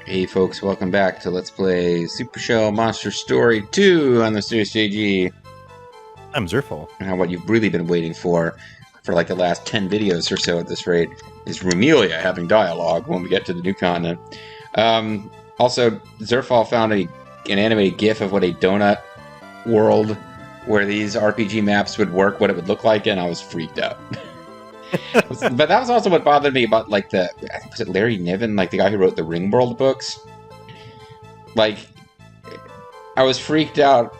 Hey folks, welcome back to Let's Play Super Shell Monster Story 2 on the Serious JG. I'm Zerfall. Now what you've really been waiting for like the last 10 videos or so at this rate, is Rumelia having dialogue when we get to the new continent. Also, Zerfall found an animated GIF of what a donut world where these RPG maps would work, what it would look like, and I was freaked out. But that was also what bothered me about, like, I think, was it Larry Niven, like the guy who wrote the Ringworld books? Like, I was freaked out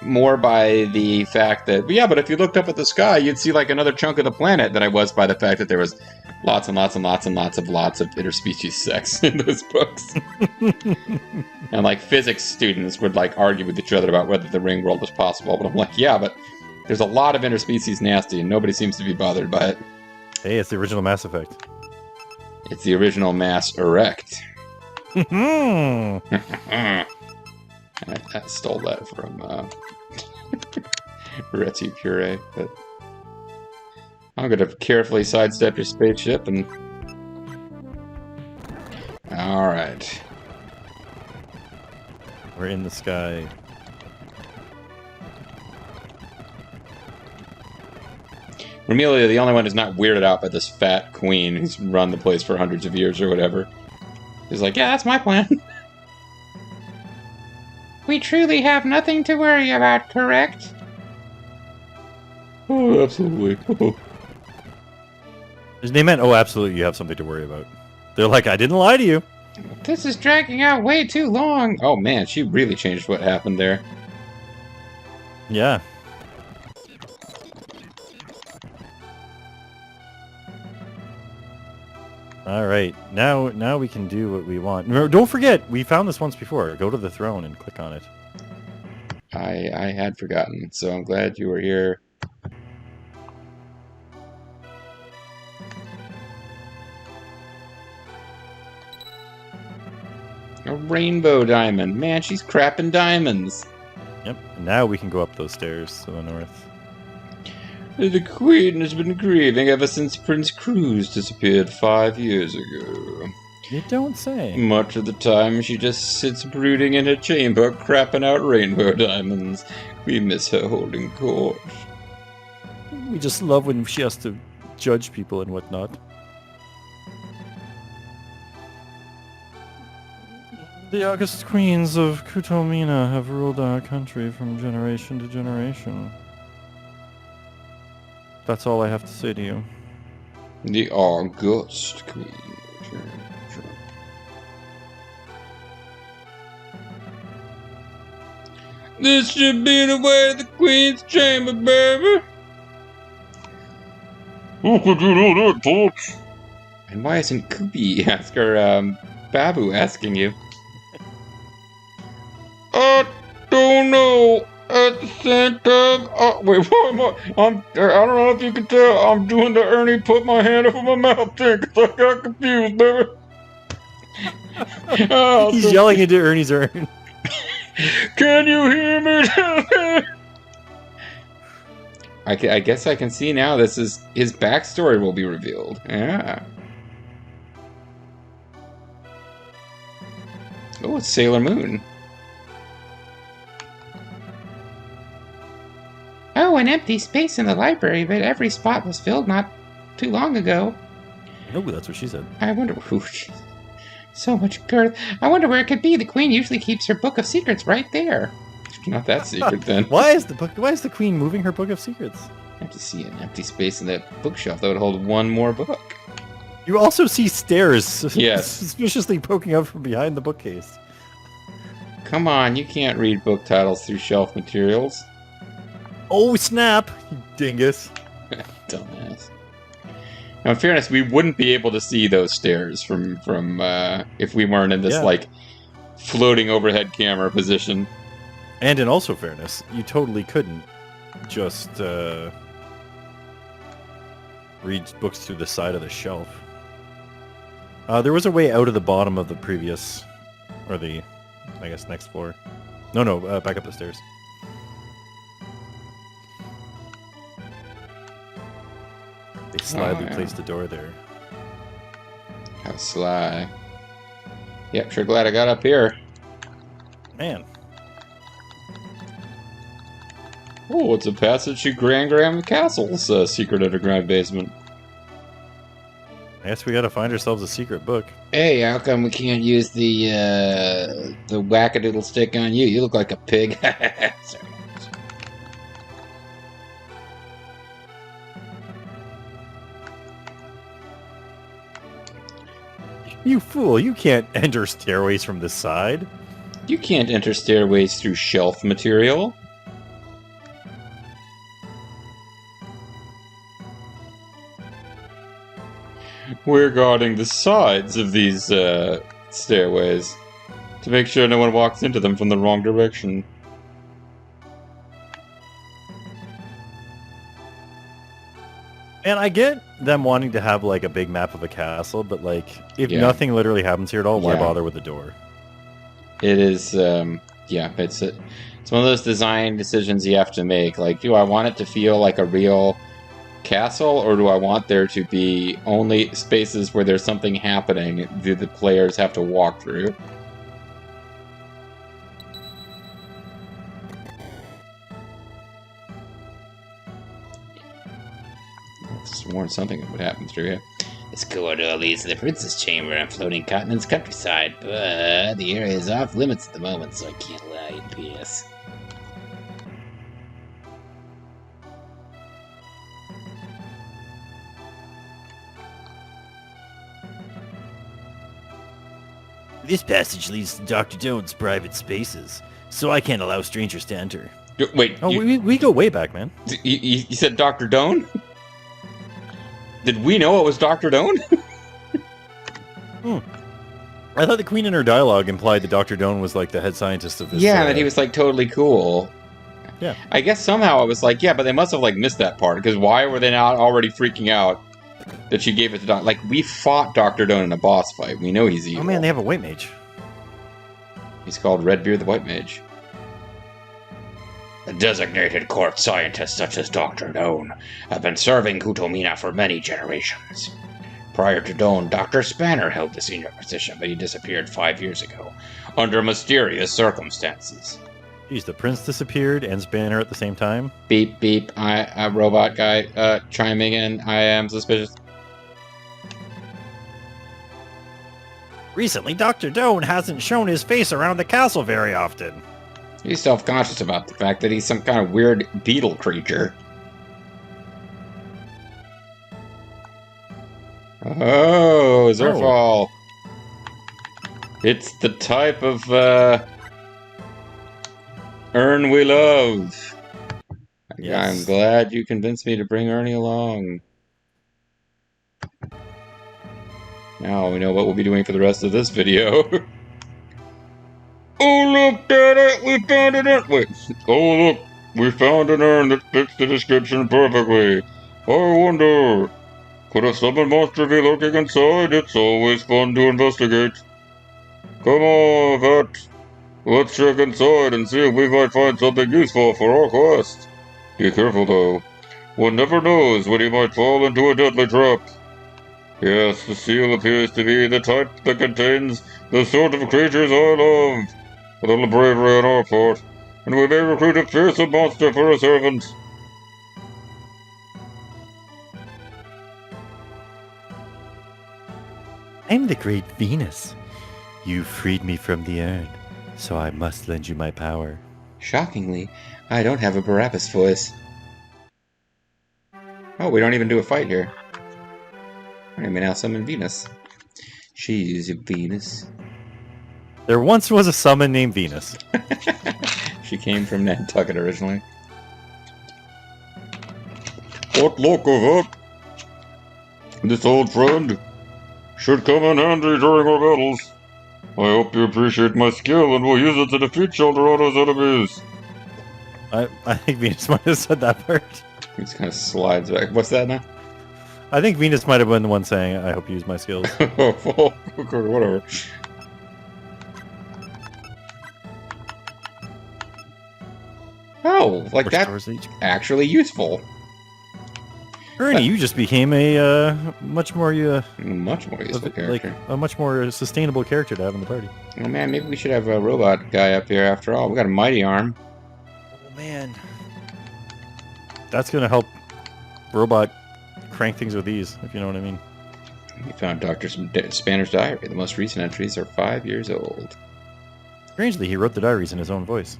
more by the fact that, yeah, but if you looked up at the sky, you'd see, like, another chunk of the planet, than I was by the fact that there was lots and lots and lots and lots of interspecies sex in those books. And, like, physics students would, like, argue with each other about whether the Ringworld was possible, but I'm like, yeah, but there's a lot of interspecies nasty, and nobody seems to be bothered by it. Hey, it's the original Mass Effect. It's the original Mass Erect. I stole that from Retzi Puree, but I'm going to carefully sidestep your spaceship and... Alright. We're in the sky. Rumelia, the only one who's not weirded out by this fat queen who's run the place for hundreds of years or whatever, is like, yeah, that's my plan. We truly have nothing to worry about, correct? Oh, absolutely. They meant, oh, absolutely, you have something to worry about. They're like, I didn't lie to you. This is dragging out way too long. Oh man, she really changed what happened there. Yeah. All right, now we can do what we want. Remember, don't forget, we found this once before. Go to the throne and click on it. I had forgotten, so I'm glad you were here. A rainbow diamond. Man, she's crapping diamonds. Yep, and now we can go up those stairs to the north. The Queen has been grieving ever since Prince Cruz disappeared 5 years ago. You don't say. Much of the time, she just sits brooding in her chamber, crapping out rainbow diamonds. We miss her holding court. We just love when she has to judge people and whatnot. The August Queens of Kutomina have ruled our country from generation to generation. That's all I have to say to you. The August Queen. Sure. This should be the way to the Queen's chamber, baby. Who could you do that, folks? And why isn't Koopy Babu asking you? I don't know. At the same time, wait, what am I don't know if you can tell, I'm doing the Ernie put my hand over my mouth thing, because I got confused, baby. He's yelling into Ernie's urn. Can you hear me? I guess I can see now this is, his backstory will be revealed. Yeah. Oh, it's Sailor Moon. Oh, an empty space in the library, but every spot was filled not too long ago. Oh, that's what she said. I wonder... Ooh, so much girth. I wonder where it could be. The Queen usually keeps her book of secrets right there. Not that secret, then. Why is the Queen moving her book of secrets? I have to see an empty space in that bookshelf that would hold one more book. You also see stairs Yes. suspiciously poking out from behind the bookcase. Come on, you can't read book titles through shelf materials. Oh, snap! You dingus. Dumbass. Now, in fairness, we wouldn't be able to see those stairs from if we weren't in this, like, floating overhead camera position. And in also fairness, you totally couldn't just read books through the side of the shelf. There was a way out of the bottom of the previous, or the, I guess, next floor. No, back up the stairs. They slyly placed the door there. How sly. Yep, sure glad I got up here. Man. Oh, it's a passage to Graham Castle's secret underground basement. I guess we gotta find ourselves a secret book. Hey, how come we can't use the wackadoodle stick on you? You look like a pig. Sorry. You fool, you can't enter stairways from this side. You can't enter stairways through shelf material. We're guarding the sides of these stairways to make sure no one walks into them from the wrong direction. And I get them wanting to have like a big map of a castle, but like if Yeah. nothing literally happens here at all, why Yeah. bother with the door? It is, yeah, it's one of those design decisions you have to make. Like, do I want it to feel like a real castle, or do I want there to be only spaces where there's something happening that the players have to walk through? Sworn something would happen through here. This corridor leads to the Princess Chamber on Floating Continent's countryside, but the area is off limits at the moment, so I can't allow you to pass. This passage leads to Dr. Doan's private spaces, so I can't allow strangers to enter. Wait, Oh, we go way back, man. you said Dr. Doan? Did we know it was Dr. Doan? I thought the Queen in her dialogue implied that Dr. Doan was like the head scientist of this. Yeah, that he was like totally cool. Yeah. I guess somehow I was like, yeah, but they must have like missed that part, because why were they not already freaking out that she gave it to Dr. Like, we fought Dr. Doan in a boss fight. We know he's evil. Oh man, they have a white mage. He's called Redbeard the White Mage. A designated court scientist such as Dr. Doan have been serving Kutomina for many generations. Prior to Doan, Dr. Spanner held the senior position, but he disappeared 5 years ago, under mysterious circumstances. Geez, the prince disappeared and Spanner at the same time. Beep, beep, robot guy, chiming in, I am suspicious. Recently, Dr. Doan hasn't shown his face around the castle very often. He's self-conscious about the fact that he's some kind of weird beetle creature. Oh, Zerfall. It's the type of, urn we love. Yes. I'm glad you convinced me to bring Ernie along. Now we know what we'll be doing for the rest of this video. Oh, look, Daddy! We found an urn! Wait. Oh, look! We found an urn that fits the description perfectly. I wonder... could a summon monster be lurking inside? It's always fun to investigate. Come on, Vet. Let's check inside and see if we might find something useful for our quest. Be careful, though. One never knows when he might fall into a deadly trap. Yes, the seal appears to be the type that contains the sort of creatures I love. A little bravery on our part, and we may recruit a fearsome monster for a servant. I'm the great Venus. You freed me from the urn, so I must lend you my power. Shockingly, I don't have a Barabbas voice. Oh, we don't even do a fight here. I may now summon Venus. She's Venus. There once was a summon named Venus. She came from Nantucket originally. What luck of it? This old friend should come in handy during our battles. I hope you appreciate my skill and will use it to defeat Sheldrana's enemies. I think Venus might have said that part. He just kind of slides back. What's that now? I think Venus might have been the one saying, I hope you use my skills. Whatever. Oh, like Which that doors each? actually useful. Ernie, you just became a much more Much more useful like character. a much more sustainable character to have in the party. Oh man, maybe we should have a robot guy up here after all. We got a mighty arm. Oh man, that's gonna help Robot crank things with ease, if you know what I mean. We found Dr. Spanner's diary. The most recent entries are 5 years old. Strangely, he wrote the diaries in his own voice.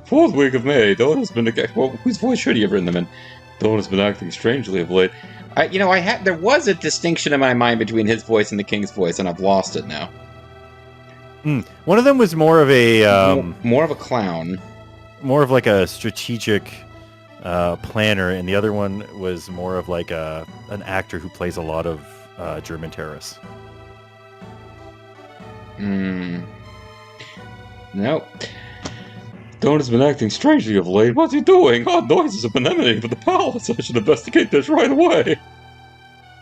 4th week of May. Dawn has been... Well, whose voice should he have written them in? Dawn has been acting strangely of late. There was a distinction in my mind between his voice and the King's voice, and I've lost it now. One of them was more of a... more of a clown. More of like a strategic planner, and the other one was more of like an actor who plays a lot of German terrorists. Nope. Dawn has been acting strangely of late. What's he doing? Odd noises have been emanating from the palace. I should investigate this right away.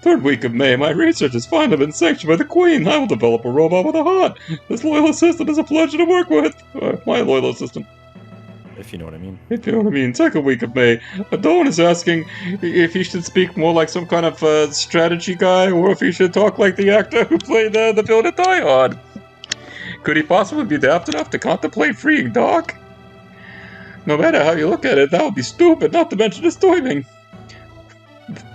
3rd week of May. My research has finally been sanctioned by the Queen. I will develop a robot with a heart. This loyal assistant is a pleasure to work with. My loyal assistant. If you know what I mean. If you know what I mean. 2nd week of May. Dawn is asking if he should speak more like some kind of strategy guy, or if he should talk like the actor who played the villain at Die Hard. Could he possibly be daft enough to contemplate freeing Doc? No matter how you look at it, that would be stupid, not to mention disturbing.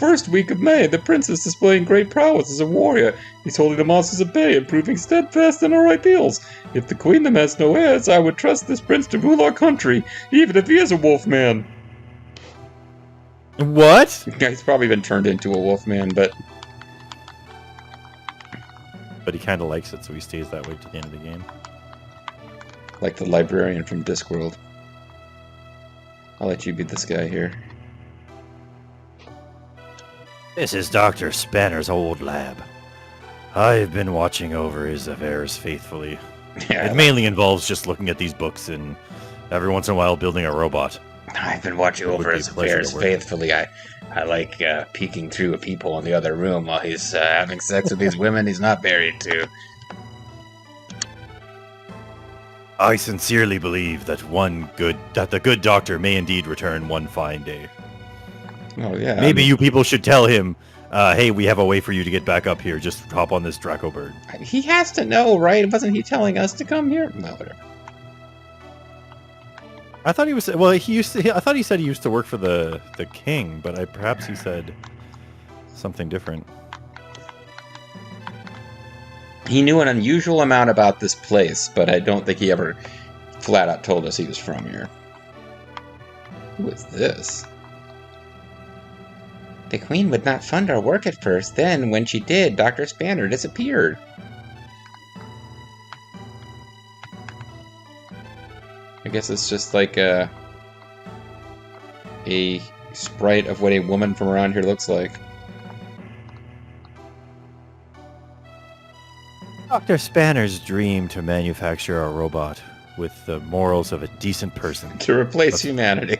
1st week of May, the prince is displaying great prowess as a warrior. He's holding the monsters at bay and proving steadfast in our ideals. If the queendom has no heirs, I would trust this prince to rule our country, even if he is a wolfman. What? He's probably been turned into a wolfman, but he kind of likes it, so he stays that way to the end of the game. like the librarian from Discworld. I'll let you be this guy here. This is Dr. Spanner's old lab. I've been watching over his affairs faithfully. Yeah, It mainly involves just looking at these books and every once in a while building a robot. I've been watching It would over be his a pleasure affairs to work faithfully. I like peeking through a peephole in the other room while he's having sex with these women he's not married to. I sincerely believe that the good doctor may indeed return one fine day. Oh yeah. Maybe you people should tell him, hey, we have a way for you to get back up here. Just hop on this Draco bird. He has to know, right? Wasn't he telling us to come here? No, whatever. I thought he was... Well, I thought he said he used to work for the king, but perhaps he said something different. He knew an unusual amount about this place, but I don't think he ever flat out told us he was from here. Who is this? The Queen would not fund our work at first. Then, when she did, Dr. Spanner disappeared. I guess it's just like a sprite of what a woman from around here looks like. Dr. Spanner's dream to manufacture a robot with the morals of a decent person. To replace humanity.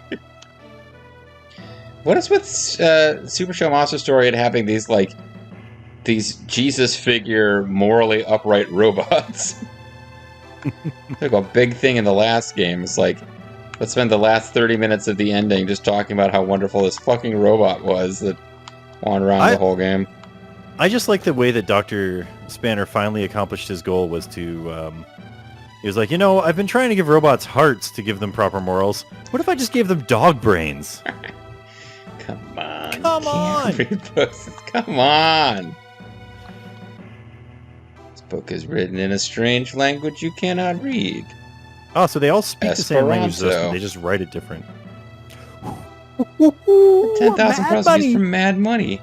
What is with Super Show Monster Story and having these Jesus figure morally upright robots? Like a big thing in the last game. It's like, let's spend the last 30 minutes of the ending just talking about how wonderful this fucking robot was that wandered around the whole game. I just like the way that Dr. Spanner finally accomplished his goal was to... he was like, I've been trying to give robots hearts to give them proper morals. What if I just gave them dog brains? Come on. Come on! Come on! This book is written in a strange language you cannot read. Oh, so they all speak the same language, Esperanto. though, they just write it different. 10,000 pearls used from Mad Money.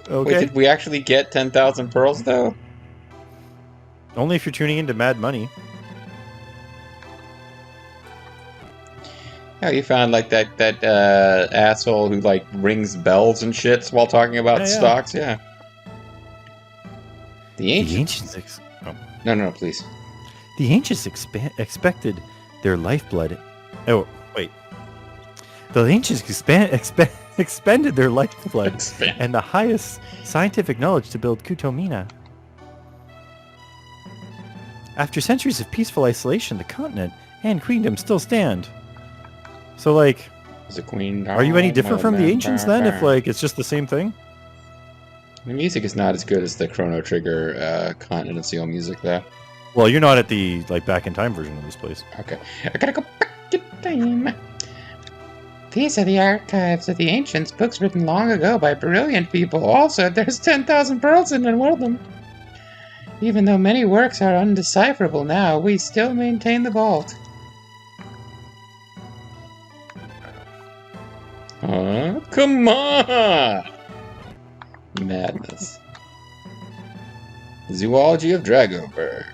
Okay. Wait, did we actually get 10,000 pearls, though? Only if you're tuning into Mad Money. Oh, you found like that asshole who like rings bells and shits while talking about stocks. Yeah. The ancients. No, please. The ancients expected their lifeblood. Oh, wait. The ancients expended their lifeblood and the highest scientific knowledge to build Kutomina. After centuries of peaceful isolation, the continent and queendom still stand. So, like, Is it Queen? Are you any different from the ancients then? If like it's just the same thing? The music is not as good as the Chrono Trigger Continent of Seal music, though. Well, you're not at the like back in time version of this place. Okay, I gotta go back in time. These are the archives of the ancients, books written long ago by brilliant people. Also, there's 10,000 pearls in one of them. Even though many works are undecipherable now, we still maintain the vault. Come on! Madness. Zoology of Dragobird.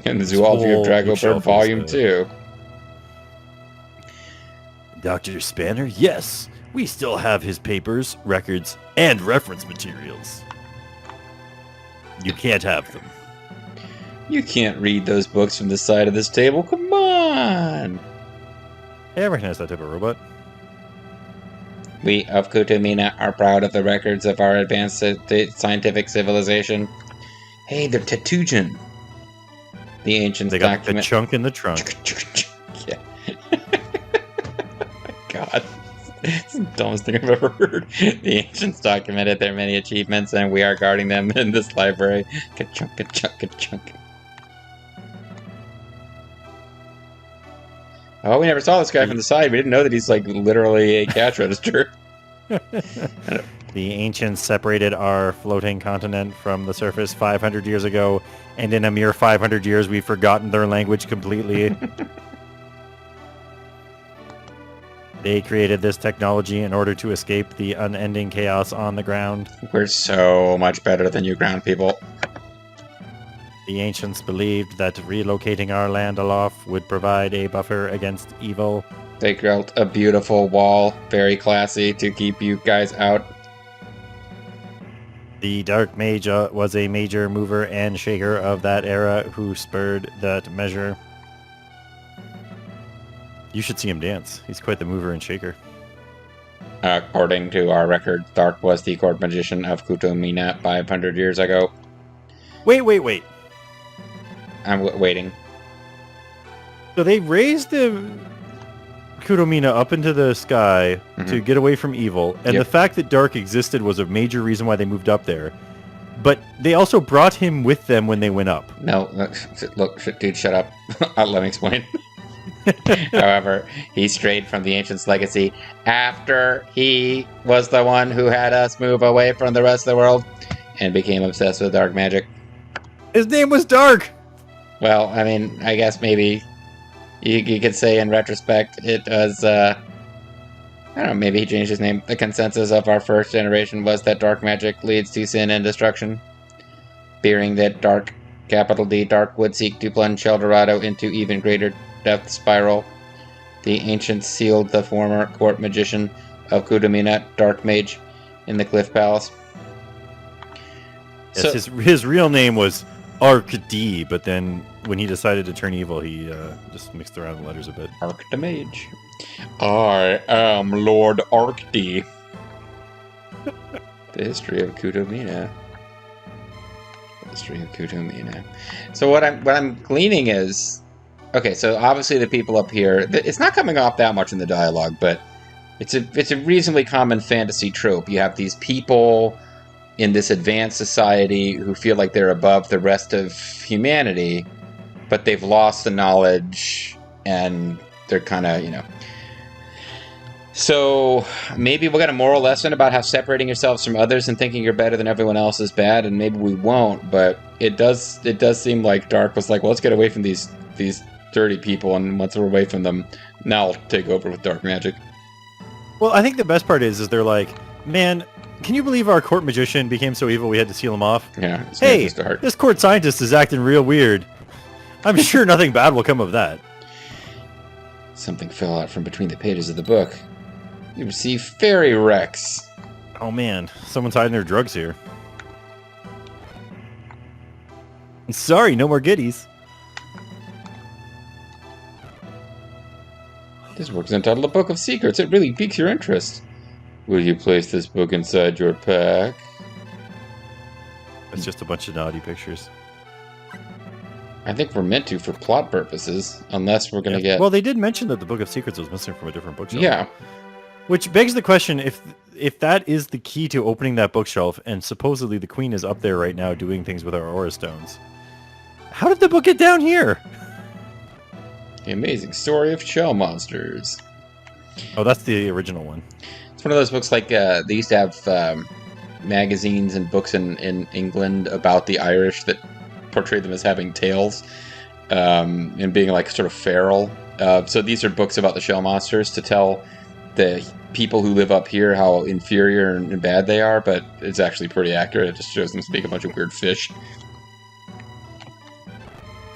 And the Zoology of Dragobird Volume 2. Dr. Spanner, yes, we still have his papers, records, and reference materials. You can't have them. You can't read those books from the side of this table. Come on! Hey, I recognize that type of robot. We of Kutomina are proud of the records of our advanced scientific civilization. Hey, they're Tetujin. The ancients They got document... the chunk in the trunk. Yeah. God. It's the dumbest thing I've ever heard. The ancients documented their many achievements, and we are guarding them in this library. Ka-chunk, ka-chunk, ka-chunk. Oh, we never saw this guy from the side. We didn't know that he's, like, literally a cash register. The ancients separated our floating continent from the surface 500 years ago, and in a mere 500 years, we've forgotten their language completely. They created this technology in order to escape the unending chaos on the ground. We're so much better than you ground people. The ancients believed that relocating our land aloft would provide a buffer against evil. They built a beautiful wall, very classy, to keep you guys out. The Dark Mage was a major mover and shaker of that era who spurred that measure. You should see him dance. He's quite the mover and shaker. According to our record, Dark was the court magician of Kutomina 500 years ago. Wait. I'm waiting. So they raised the Kutomina up into the sky to get away from evil, and the fact that Dark existed was a major reason why they moved up there. But they also brought him with them when they went up. No, look, dude, shut up. Let me explain. However, he strayed from the ancients' legacy after he was the one who had us move away from the rest of the world and became obsessed with dark magic. His name was Dark! Well, I mean, I guess maybe you could say in retrospect it was, I don't know, maybe he changed his name. The consensus of our first generation was that dark magic leads to sin and destruction. Fearing that Dark, capital D, Dark would seek to plunge Eldorado into even greater death spiral, the ancients sealed the former court magician of Kutomina, Dark Mage, in the Cliff Palace. Yes, so, his real name was Arc-D, but then when he decided to turn evil, he just mixed around the letters a bit. Arc the Mage. I am Lord Arc-D. The history of Kutomina. So what I'm gleaning is, okay, so obviously the people up here, it's not coming off that much in the dialogue, but it's a reasonably common fantasy trope. You have these people in this advanced society who feel like they're above the rest of humanity, but they've lost the knowledge and they're kind of, So maybe we'll get a moral lesson about how separating yourselves from others and thinking you're better than everyone else is bad, and maybe we won't, but it does seem like Dark was like, well, let's get away from these dirty people, and once we're away from them, now I'll take over with dark magic. Well, I think the best part is they're like, man, can you believe our court magician became so evil we had to seal him off? Yeah. Hey, this court scientist is acting real weird. I'm sure nothing bad will come of that. Something fell out from between the pages of the book. You receive fairy wrecks. Oh man, someone's hiding their drugs here. Sorry, no more goodies. This book's entitled A Book of Secrets. It really piques your interest. Will you place this book inside your pack? It's just a bunch of naughty pictures. I think we're meant to for plot purposes, unless we're going to get... Well, they did mention that the Book of Secrets was missing from a different bookshelf. Yeah. Which begs the question, if that is the key to opening that bookshelf, and supposedly the Queen is up there right now doing things with our Aura Stones, how did the book get down here? The Amazing Story of Shell Monsters. Oh, that's the original one. It's one of those books like they used to have magazines and books in England about the Irish that portrayed them as having tails and being like sort of feral. So these are books about the shell monsters to tell the people who live up here how inferior and bad they are, but it's actually pretty accurate. It just shows them speak a bunch of weird fish.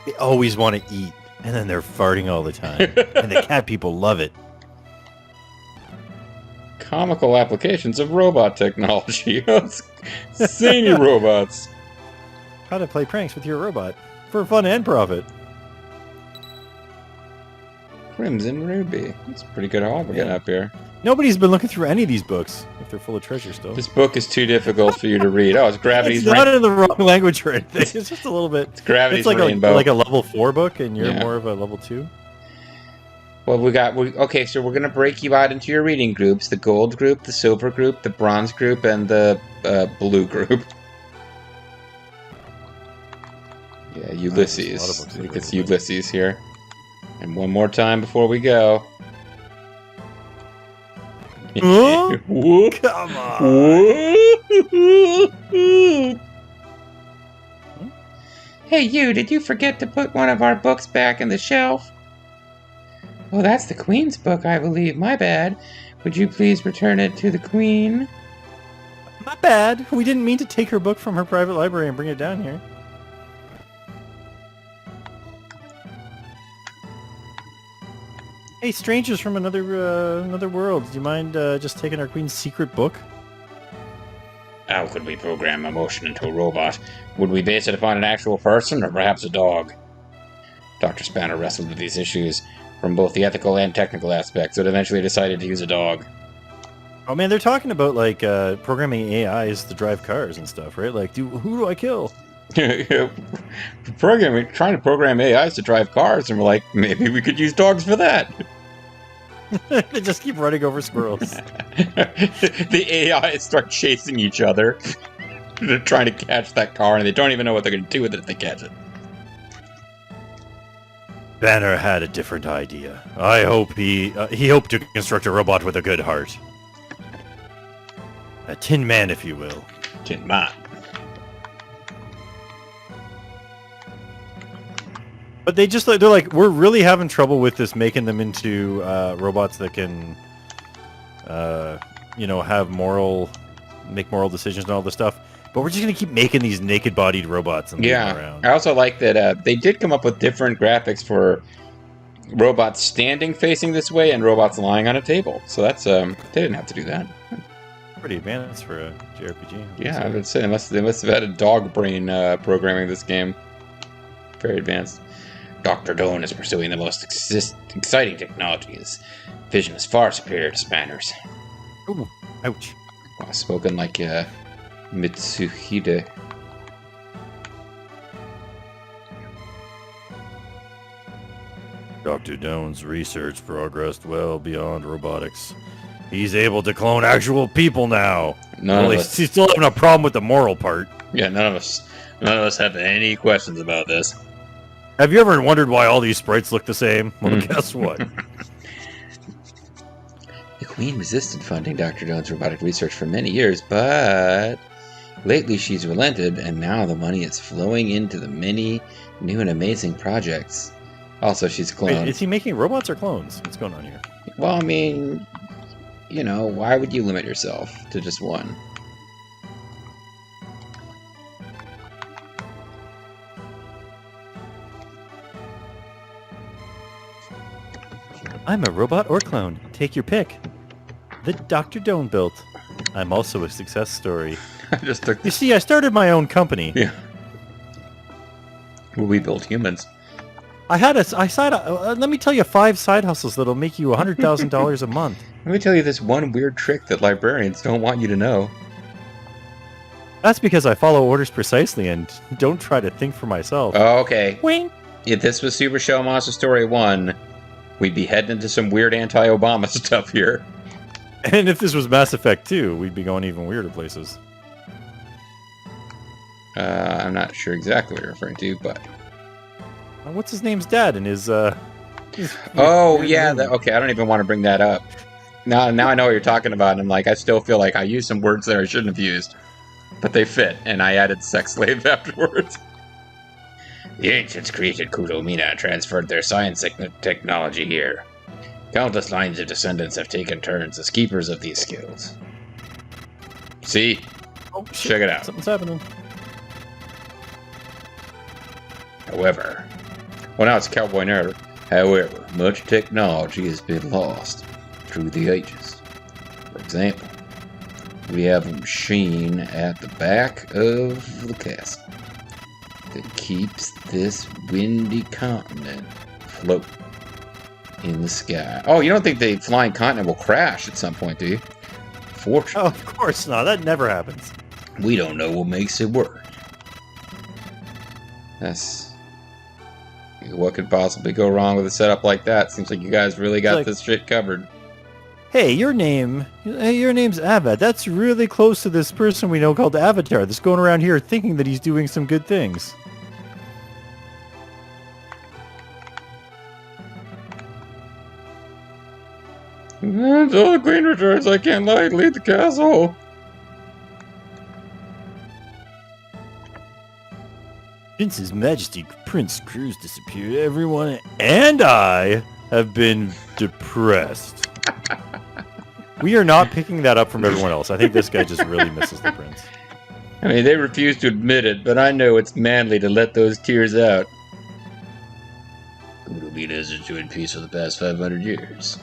They always want to eat, and then they're farting all the time. And the cat people love it. Comical applications of robot technology. Zany robots. How to play pranks with your robot for fun and profit. Crimson Ruby. That's a pretty good haul we're getting up here. Nobody's been looking through any of these books, if they're full of treasure still. This book is too difficult for you to read. Oh, it's Gravity's It's not in the wrong language or anything. It's just a little bit... It's Gravity's like Rainbow. like a level 4 book, and you're Yeah. more of a level 2. Well, okay, so we're going to break you out into your reading groups. The gold group, the silver group, the bronze group, and the blue group. Yeah, Ulysses. a lot of books I think that it's are Ulysses here. And one more time before we go. Huh? Whoop. Come on! Whoop. Hey, you, did you forget to put one of our books back in the shelf? Well, that's the Queen's book, I believe. My bad. Would you please return it to the Queen? Not bad. We didn't mean to take her book from her private library and bring it down here. Hey, strangers from another world. Do you mind just taking our Queen's secret book? How could we program emotion into a robot? Would we base it upon an actual person, or perhaps a dog? Dr. Spanner wrestled with these issues from both the ethical and technical aspects, but eventually decided to use a dog. Oh man, they're talking about like programming AIs to drive cars and stuff, right? Like, who do I kill? Trying to program AIs to drive cars, and we're like, maybe we could use dogs for that. They just keep running over squirrels. The AIs start chasing each other. They're trying to catch that car, and they don't even know what they're going to do with it if they catch it. Banner had a different idea. I hope he hoped to construct a robot with a good heart. A Tin Man, if you will. Tin Man. But they're like, we're really having trouble with this, making them into robots that can, have make moral decisions and all this stuff. But we're just gonna keep making these naked-bodied robots and leave them around. I also like that they did come up with different graphics for robots standing facing this way and robots lying on a table. So that's they didn't have to do that. Pretty advanced for a JRPG. Yeah, I would say they must have had a dog brain programming this game. Very advanced. Dr. Doan is pursuing the most exciting technologies. Vision is far superior to Spanner's. Ooh, ouch. Wow, spoken like Mitsuhide. Dr. Doan's research progressed well beyond robotics. He's able to clone actual people now. None of us. He's still having a problem with the moral part. Yeah, none of us have any questions about this. Have you ever wondered why all these sprites look the same? Well, guess what? The Queen resisted funding Dr. Doan's robotic research for many years, but lately she's relented, and now the money is flowing into the many new and amazing projects. Also, she's cloned. Wait, is he making robots or clones? What's going on here? Well, I mean, why would you limit yourself to just one? I'm a robot or clone. Take your pick. The Dr. Doan built. I'm also a success story. I just took You see, I started my own company. Yeah. Well, we built humans. Let me tell you 5 side hustles that'll make you $100,000 a month. Let me tell you this one weird trick that librarians don't want you to know. That's because I follow orders precisely and don't try to think for myself. Oh, okay. Wink. if this was Super Show Monster Story 1, we'd be heading into some weird anti-Obama stuff here. And if this was Mass Effect 2, we'd be going even weirder places. I'm not sure exactly what you're referring to, but... What's his name's dad and his oh, yeah. Okay, I don't even want to bring that up. Now I know what you're talking about, and I'm like, I still feel like I used some words there I shouldn't have used. But they fit, and I added sex slave afterwards. The ancients created Kutomina and transferred their science technology here. Countless lines of descendants have taken turns as keepers of these skills. See? Oh, shit. Check it out. Something's happening. However, well, now it's Cowboy Nerd. However, much technology has been lost through the ages. For example, we have a machine at the back of the castle that keeps this windy continent afloat in the sky. Oh, you don't think the flying continent will crash at some point, do you? Fortunately. Oh, of course not. That never happens. We don't know what makes it work. What could possibly go wrong with a setup like that? Seems like you guys really got this shit covered. Hey, your name's Avad. That's really close to this person we know called Avatar that's going around here thinking that he's doing some good things. Until the queen returns, I can't leave the castle. Since His Majesty Prince Cruz disappeared, everyone and I have been depressed. We are not picking that up from everyone else. I think this guy just really misses the prince. I mean, they refuse to admit it, but I know it's manly to let those tears out. Kutomina has enjoyed peace for the past 500 years.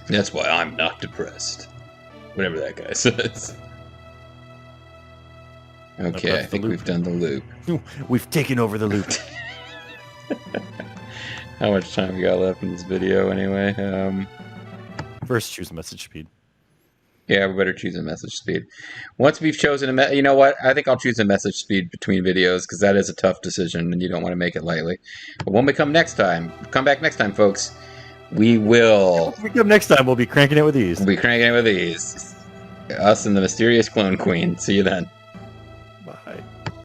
That's why I'm not depressed. Whatever that guy says. Okay, I think we've done the loop. We've taken over the loop. How much time we got left in this video anyway? First, choose message speed. Yeah, we better choose a message speed. Once we've chosen you know what? I think I'll choose a message speed between videos because that is a tough decision and you don't want to make it lightly. But when we come back next time, folks, we will... When we come next time, we'll be cranking it with these. We'll be cranking it with these. Us and the mysterious clone queen. See you then.